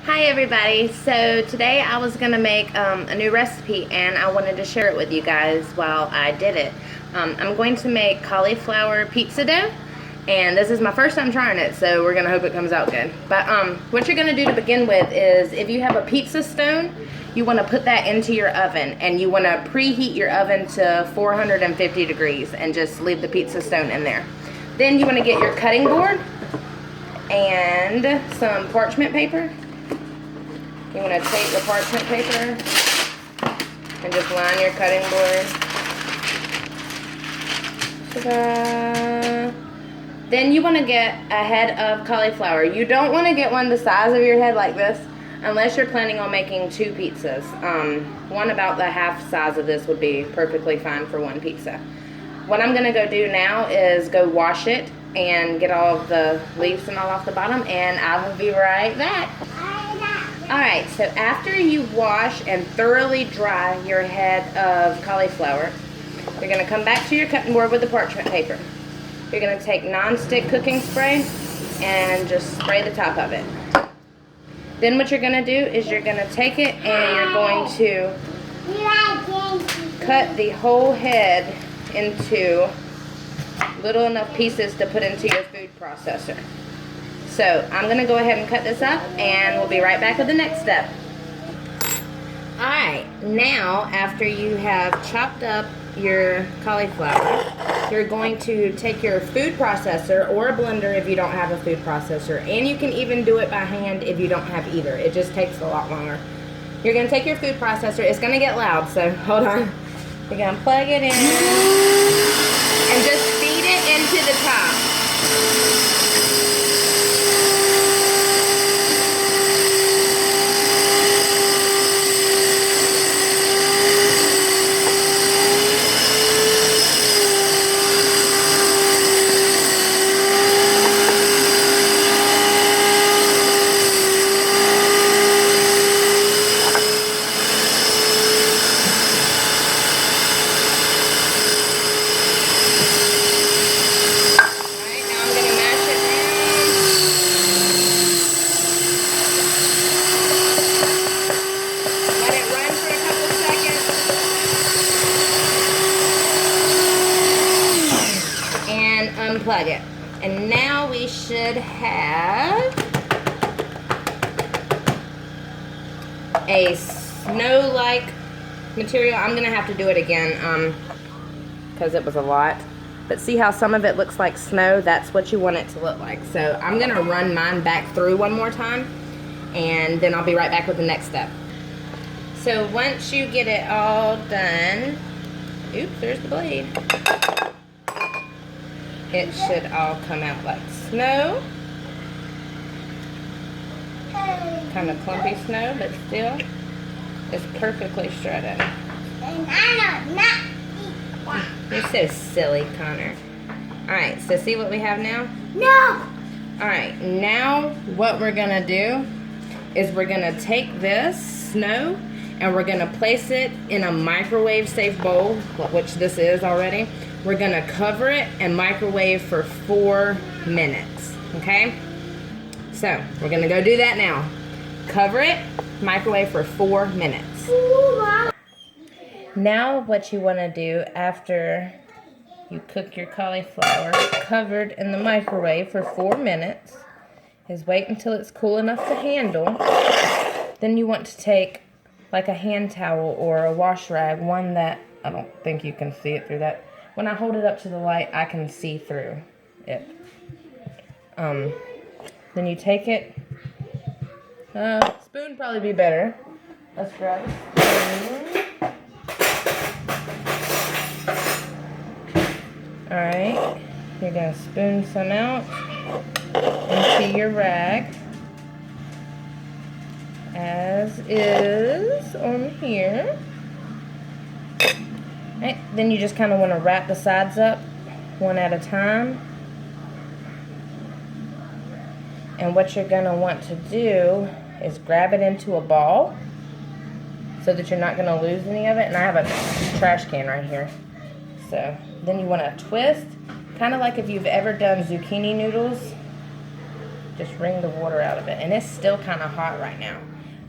Hi everybody, so today I was going to make a new recipe and I wanted to share it with you guys while I did it. I'm going to make cauliflower pizza dough, and this is my first time trying it, so we're going to hope it comes out good. But what you're going to do to begin with is, if you have a pizza stone, you want to put that into your oven, and you want to preheat your oven to 450 degrees and just leave the pizza stone in there. Then you want to get your cutting board and some parchment paper. You want to take the parchment paper and just line your cutting board. Ta-da! Then you want to get a head of cauliflower. You don't want to get one the size of your head like this unless you're planning on making 2 pizzas. One about the half size of this would be perfectly fine for 1 pizza. What I'm going to go do now is go wash it and get all of the leaves and all off the bottom, and I will be right back. Alright, so after you wash and thoroughly dry your head of cauliflower, you're going to come back to your cutting board with the parchment paper. You're going to take non-stick cooking spray and just spray the top of it. Then what you're going to do is you're going to take it and you're going to cut the whole head into little enough pieces to put into your food processor. So I'm going to go ahead and cut this up, and we'll be right back with the next step. Alright, now after you have chopped up your cauliflower, you're going to take your food processor or a blender if you don't have a food processor, and you can even do it by hand if you don't have either. It just takes a lot longer. You're going to take your food processor. It's going to get loud, so hold on. You're going to plug it in and just feed it into the top. Unplug it, and now we should have a snow-like material. I'm gonna have to do it again because it was a lot, but see how some of it looks like snow? That's what you want it to look like. So I'm gonna run mine back through one more time, and then I'll be right back with the next step. So once you get it all done, oops, there's the blade. It should all come out like snow. Kind of clumpy snow, but still, it's perfectly shredded. You're so silly, Connor. Alright, so see what we have now? No! Alright, now what we're going to do is we're going to take this snow and we're going to place it in a microwave safe bowl, which this is already. We're going to cover it and microwave for 4 minutes, okay? So, we're going to go do that now. Cover it, microwave for 4 minutes. Now, what you want to do after you cook your cauliflower covered in the microwave for 4 minutes is wait until it's cool enough to handle. Then you want to take like a hand towel or a wash rag, one that, I don't think you can see it through that. When I hold it up to the light, I can see through it. Then you take it. Spoon probably be better. Let's grab a spoon. Alright, you're going to spoon some out into your rag, as is on here. Right, then you just kind of want to wrap the sides up one at a time. And what you're going to want to do is grab it into a ball so that you're not going to lose any of it. And I have a trash can right here. So then you want to twist, kind of like if you've ever done zucchini noodles. just wring the water out of it. And it's still kind of hot right now.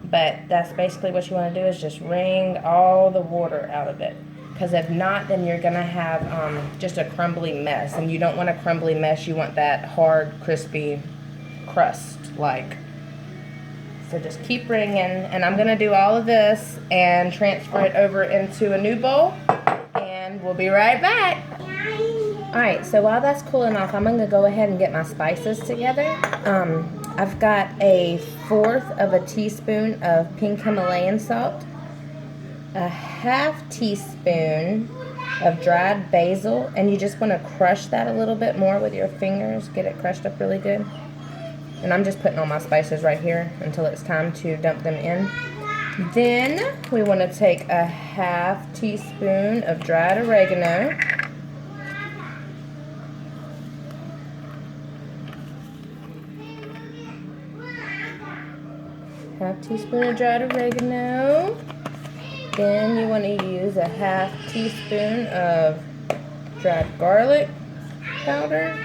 But that's basically what you want to do, is just wring all the water out of it. Because if not, then you're going to have just a crumbly mess. And you don't want a crumbly mess. You want that hard, crispy crust like. So just keep wringing. And I'm going to do all of this and transfer it over into a new bowl. And we'll be right back. Alright, so while that's cooling off, I'm going to go ahead and get my spices together. I've got 1/4 teaspoon of pink Himalayan salt, 1/2 teaspoon of dried basil, and you just want to crush that a little bit more with your fingers, get it crushed up really good. And I'm just putting all my spices right here until it's time to dump them in. Then we want to take 1/2 teaspoon of dried oregano. 1/2 teaspoon of dried oregano. Then you want to use 1/2 teaspoon of dried garlic powder.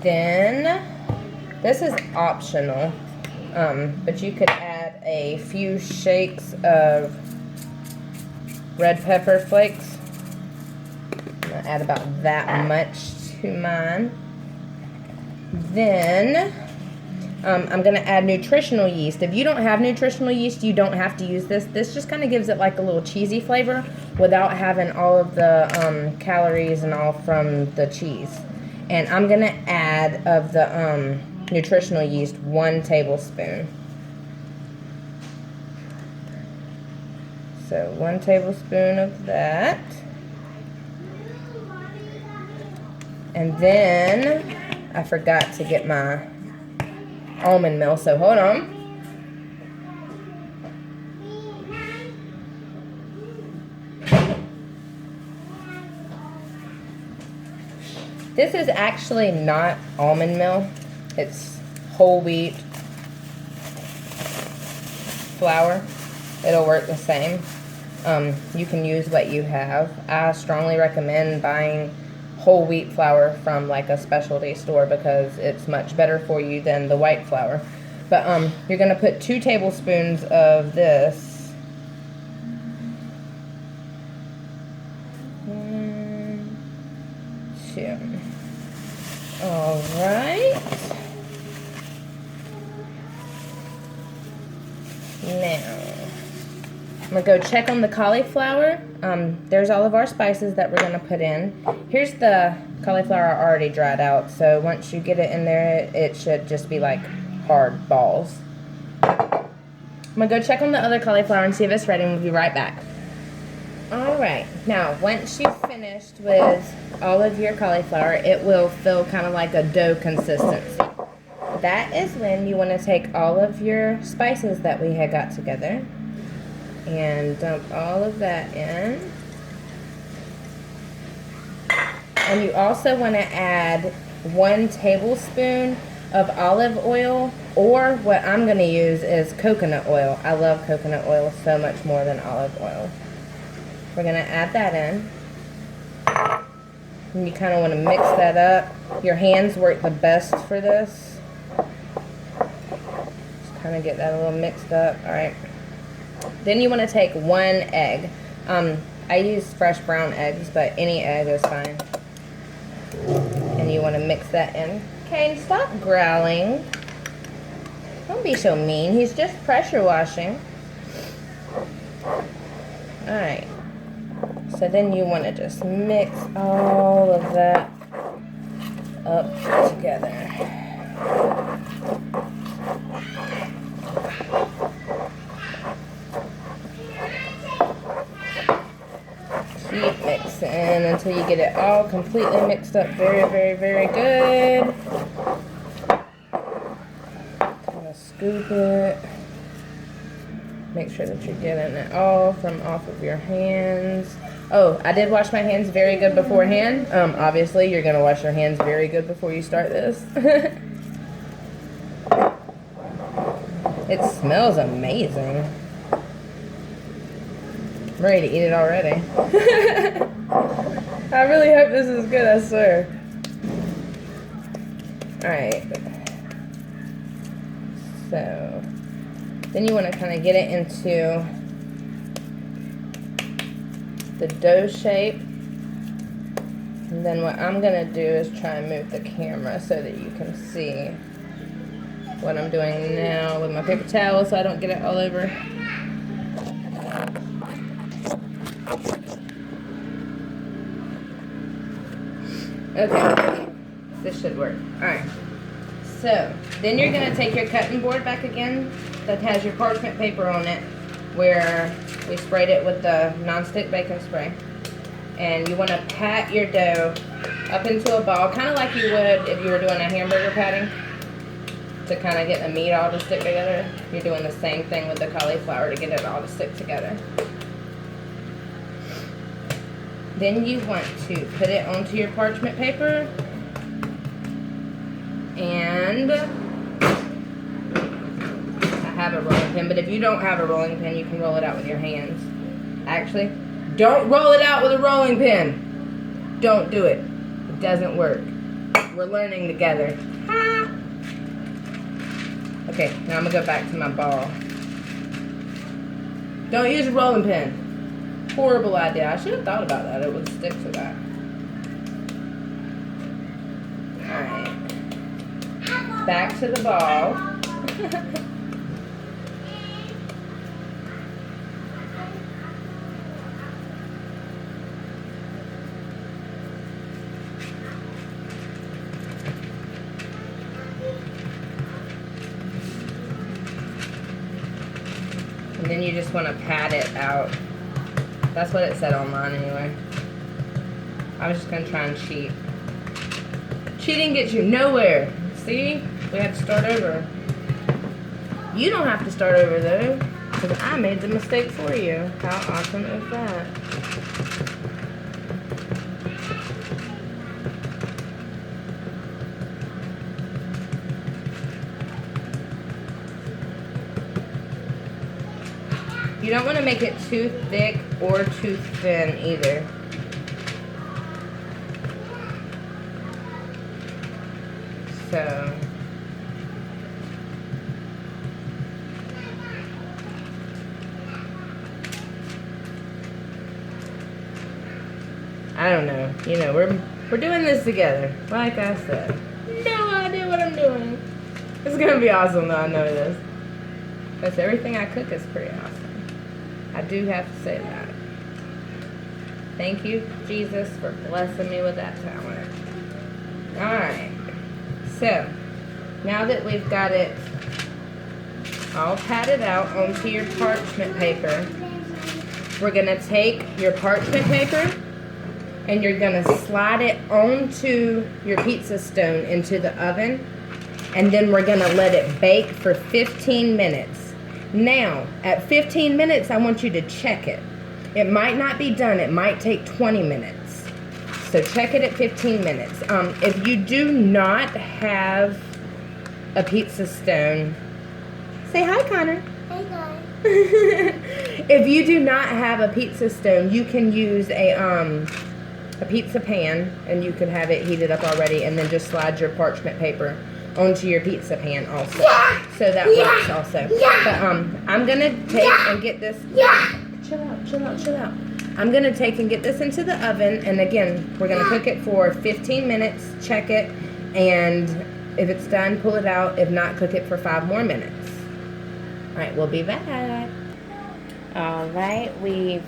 Then, this is optional, but you could add a few shakes of red pepper flakes. I'm going to add about that much to mine. Then I'm going to add nutritional yeast. If you don't have nutritional yeast, you don't have to use this. This just kind of gives it like a little cheesy flavor without having all of the calories and all from the cheese. And I'm going to add of the nutritional yeast 1 tablespoon. So 1 tablespoon of that. And then I forgot to get my almond meal, so hold on. This is actually not almond meal. It's whole wheat flour. It'll work the same. You can use what you have. I strongly recommend buying whole wheat flour from like a specialty store because it's much better for you than the white flour. But you're going to put 2 tablespoons of this. 1, 2. All right. Now, I'm going to go check on the cauliflower. There's all of our spices that we're going to put in. Here's the cauliflower already dried out, so once you get it in there, it should just be like hard balls. I'm going to go check on the other cauliflower and see if it's ready, and we'll be right back. Alright, now once you've finished with all of your cauliflower, it will feel kind of like a dough consistency. That is when you want to take all of your spices that we had got together and dump all of that in. And you also want to add 1 tablespoon of olive oil, or what I'm going to use is coconut oil. I love coconut oil so much more than olive oil. We're going to add that in. And you kind of want to mix that up. Your hands work the best for this. Just kind of get that a little mixed up. Alright. Then you want to take 1 egg. I use fresh brown eggs, but any egg is fine. And you want to mix that in. Okay, stop growling. Don't be so mean. He's just pressure washing. Alright. So then you want to just mix all of that up together. Keep mixing until you get it all completely mixed up very, very, very good. Kind of scoop it. Make sure that you're getting it all from off of your hands. Oh, I did wash my hands very good beforehand. Obviously, you're going to wash your hands very good before you start this. It smells amazing. I'm ready to eat it already. I really hope this is good, I swear. Alright. So, then you want to kind of get it into the dough shape. And then what I'm going to do is try and move the camera so that you can see what I'm doing now with my paper towel so I don't get it all over. Okay, this should work. Alright, so then you're going to take your cutting board back again that has your parchment paper on it where we sprayed it with the non-stick baking spray. And you want to pat your dough up into a ball, kind of like you would if you were doing a hamburger patting, to kind of get the meat all to stick together. You're doing the same thing with the cauliflower to get it all to stick together. Then you want to put it onto your parchment paper and I have a rolling pin, but if you don't have a rolling pin, you can roll it out with your hands. Actually, don't roll it out with a rolling pin. Don't do it. It doesn't work. We're learning together. Ha! Okay, now I'm going to go back to my ball. Don't use a rolling pin. Horrible idea. I should have thought about that. It would stick to that. Alright. Back to the ball. And then you just want to pat it out. That's what it said online anyway. I was just going to try and cheat. Cheating gets you nowhere. See? We have to start over. You don't have to start over though, because I made the mistake for you. How awesome is that? You don't want to make it too thick or too thin either. So, I don't know. You know, we're doing this together. Like I said, no idea what I'm doing. It's gonna be awesome though. I know this. Because everything I cook is pretty awesome. I do have to say that. Thank you, Jesus, for blessing me with that talent. Alright. So, now that we've got it all patted out onto your parchment paper, we're going to take your parchment paper and you're going to slide it onto your pizza stone into the oven, and then we're going to let it bake for 15 minutes. Now, at 15 minutes, I want you to check it. It might not be done. It might take 20 minutes. So check it at 15 minutes. If you do not have a pizza stone, say hi, Connor. Hey, guys. If you do not have a pizza stone, you can use a pizza pan, and you can have it heated up already, and then just slide your parchment paper onto your pizza pan also. Yeah. So that works also. Yeah. But I'm gonna take and get this. Yeah. Chill out. I'm gonna take and get this into the oven, and again, we're gonna cook it for 15 minutes, check it, and if it's done, pull it out. If not, cook it for 5 more minutes. Alright, we'll be back. Alright, we've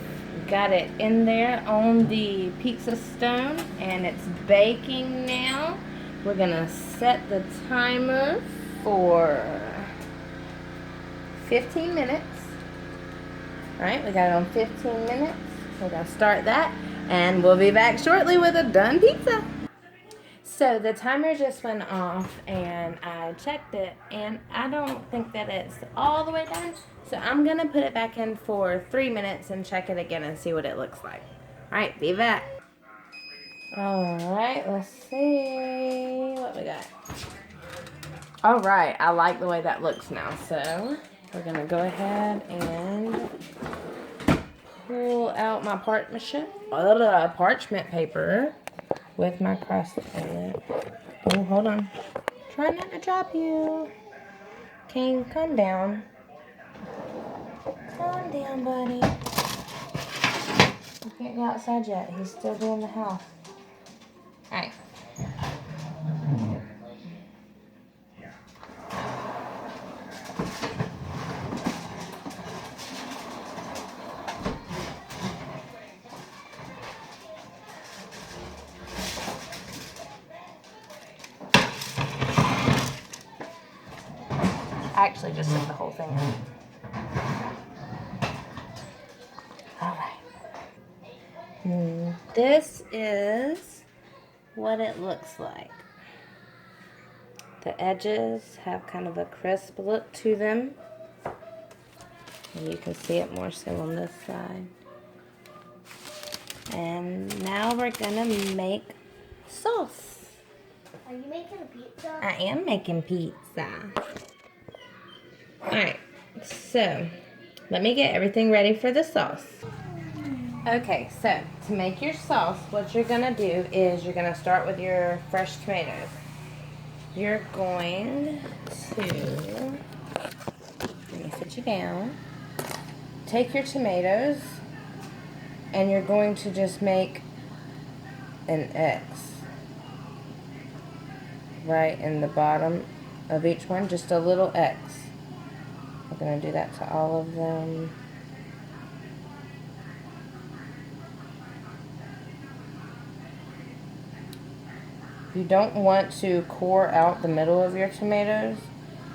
got it in there on the pizza stone, and it's baking now. We're gonna set the timer for 15 minutes. Alright, we got it on 15 minutes. We're gonna start that, and we'll be back shortly with a done pizza. So the timer just went off, and I checked it, and I don't think that it's all the way done. So I'm gonna put it back in for 3 minutes and check it again and see what it looks like. Alright, be back. Alright, let's see what we got. Alright, I like the way that looks now. So we're going to go ahead and pull out my parchment paper with my crust in it. Oh, hold on. Try not to drop you. King, calm down. Calm down, buddy. You can't go outside yet. He's still doing the house. Alright. I actually just did the whole thing. Alright. This is what it looks like. The edges have kind of a crisp look to them. And you can see it more so on this side. And now we're gonna make sauce. Are you making a pizza? I am making pizza. Alright, so let me get everything ready for the sauce. Okay, so to make your sauce, what you're gonna do is you're gonna start with your fresh tomatoes. You're going to, let me sit you down, take your tomatoes and you're going to just make an X right in the bottom of each one, just a little X. I'm going to do that to all of them. You don't want to core out the middle of your tomatoes,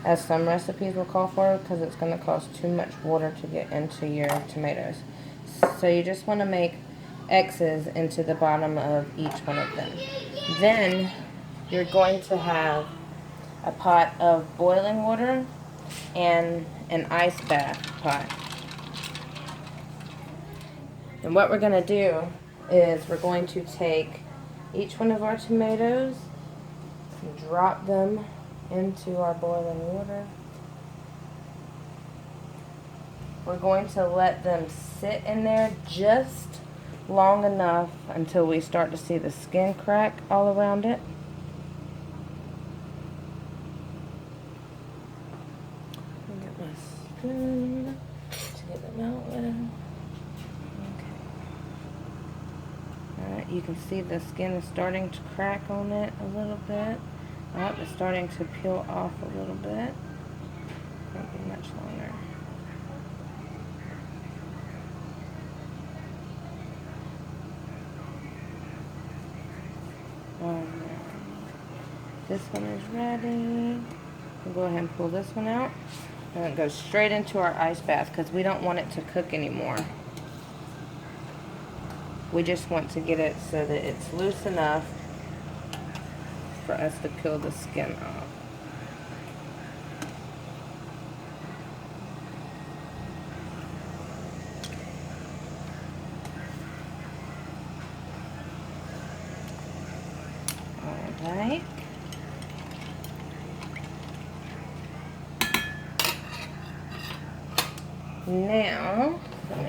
as some recipes will call for, because it's going to cause too much water to get into your tomatoes. So you just want to make X's into the bottom of each one of them. Then you're going to have a pot of boiling water and an ice bath pot. And what we're going to do is we're going to take each one of our tomatoes and drop them into our boiling water. We're going to let them sit in there just long enough until we start to see the skin crack all around it. Get my spoon to get them out with. Okay. Alright, you can see the skin is starting to crack on it a little bit. Oh, it's starting to peel off a little bit. Won't be much longer. Alright. This one is ready. We'll go ahead and pull this one out. And it goes straight into our ice bath because we don't want it to cook anymore. We just want to get it so that it's loose enough for us to peel the skin off. Alright. Now, let me